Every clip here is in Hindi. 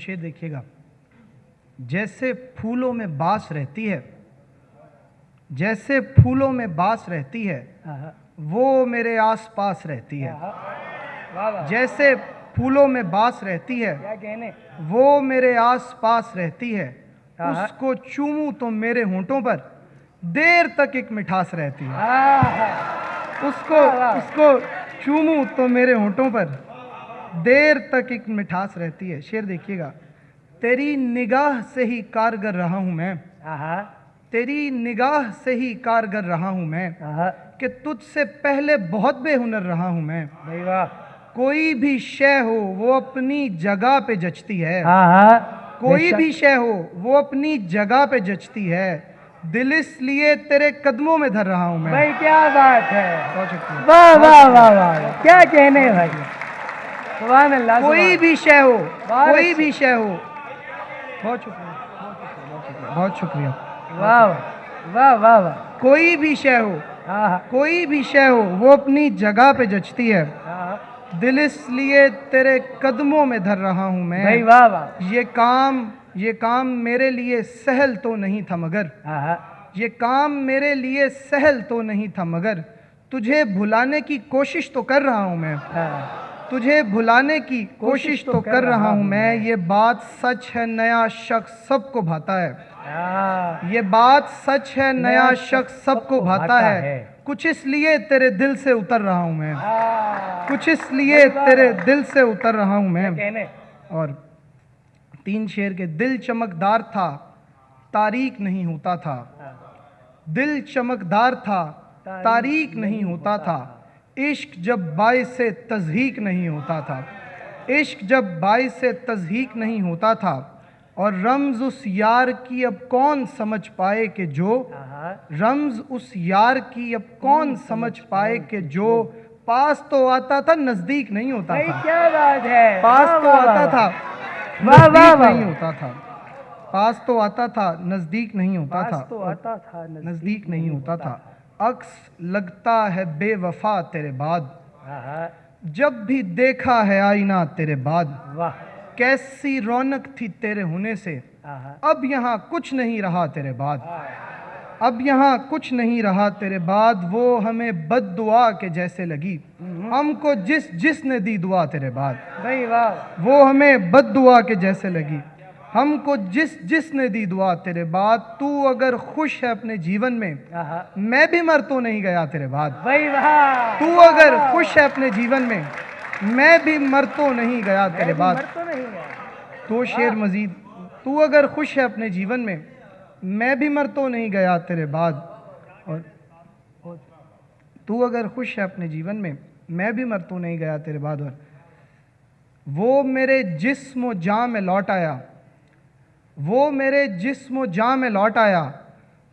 शेर देखिएगा। जैसे फूलों में बास रहती है, जैसे फूलों में बास रहती है, वो मेरे आस पास रहती है। जैसे फूलों में बास रहती है, वो मेरे आस पास रहती है। उसको चूमूं तो मेरे होंठों पर देर तक एक मिठास रहती है। उसको चूमूं तो मेरे होंठों पर देर तक एक मिठास रहती है। शेर देखिएगा। तेरी निगाह से ही कारगर रहा हूं मैं, तेरी निगाह से ही कारगर रहा हूं मैं, कि तुझसे पहले बहुत बेहुनर रहा हूं मैं। कोई भी शय हो वो अपनी जगह पे जचती है, कोई भी शय हो वो अपनी जगह पे जचती है। दिल इसलिए तेरे कदमों में धर रहा हूं मैं। भाई क्या बात है, बहुत शुक्रिया। वाह वाह वाह वाह, क्या कहने भाई, सुभान अल्लाह। कोई भी शय हो, कोई भी शय हो। बहुत शुक्रिया, बहुत शुक्रिया। वाह वाह वाह वाह। कोई भी शय हो, कोई भी शय हो वो अपनी जगह पे जचती है। दिल इसलिए तेरे कदमों में धर रहा हूं मैं। भाई वाह वाह। ये काम मेरे लिए सहल तो नहीं था मगर, ये काम मेरे लिए सहल तो नहीं था मगर, तुझे भुलाने की कोशिश तो कर रहा हूं मैं। तुझे भुलाने की कोशिश तो कर रहा हूं मैं। ये बात सच है, नया शख्स सबको भाता है। ये बात सच है, नया शख्स सबको भाता है। कुछ इसलिए तेरे दिल से उतर रहा हूं मैं, कुछ इसलिए तेरे दिल से उतर रहा हूं मैं। और 3 शेर के। दिल चमकदार था, तारीक नहीं होता था। दिल चमकदार था, तारीक नहीं होता था। इश्क जब बाइसे तज़हीक नहीं होता था, इश्क जब बाइसे तज़हीक नहीं होता था। और रम्ज़ उस यार की अब कौन समझ पाए कि जो, रम्ज़ उस यार की अब कौन समझ पाए कि जो, पास तो आता था नज़दीक नहीं होता था। क्या बात है, पास तो आता था, नज़दीक नहीं होता था। पास तो आता था, नज़दीक नहीं होता था। नज़दीक नहीं होता था। अक्स लगता है बेवफा तेरे बाद, जब भी देखा है आईना तेरे बाद। कैसी रौनक थी तेरे होने से, अब यहाँ कुछ नहीं रहा तेरे बाद। अब यहाँ कुछ नहीं रहा तेरे बाद। वो हमें बद्दुआ के जैसे लगी, हमको जिसने दी दुआ तेरे बाद। वो हमें बद्दुआ के जैसे लगी, हमको जिसने दी दुआ तेरे बाद। तू अगर खुश है अपने जीवन में, मैं भी मर तो नहीं गया तेरे बाद। तू अगर खुश है अपने जीवन में, मैं भी मर तो नहीं गया तेरे बाद। 2 शेर मजीद। तू अगर खुश है अपने जीवन में, मैं भी मर तो नहीं गया तेरे बाद। और तू अगर खुश है अपने जीवन में, मैं भी मर तो नहीं गया तेरे बाद। और वो मेरे जिस्म जान में लौट आया, वो मेरे जिस्म जान में लौट आया।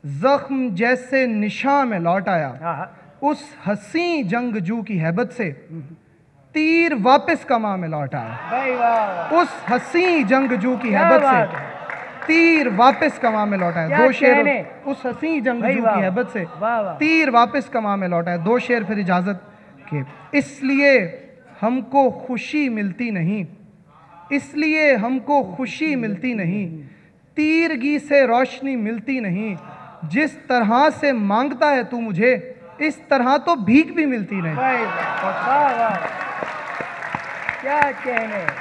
जख्म जैसे निशान में लौट आया। उस हसी जंगजू की हैबत से तीर वापस कमा में लौट आया। उस हसी जंगजू की हैबत से तीर वापस कमा में लौट आया। 2 शेर। उस हसी जंगजू की हैबत से तीर वापस कमा में लौट आया। 2 शेर फिर इजाजत के। इसलिए हमको खुशी मिलती नहीं, इसलिए हमको खुशी मिलती नहीं। तीरगी से रोशनी मिलती नहीं। जिस तरह से मांगता है तू मुझे, इस तरह तो भीख भी मिलती नहीं। क्या कहने।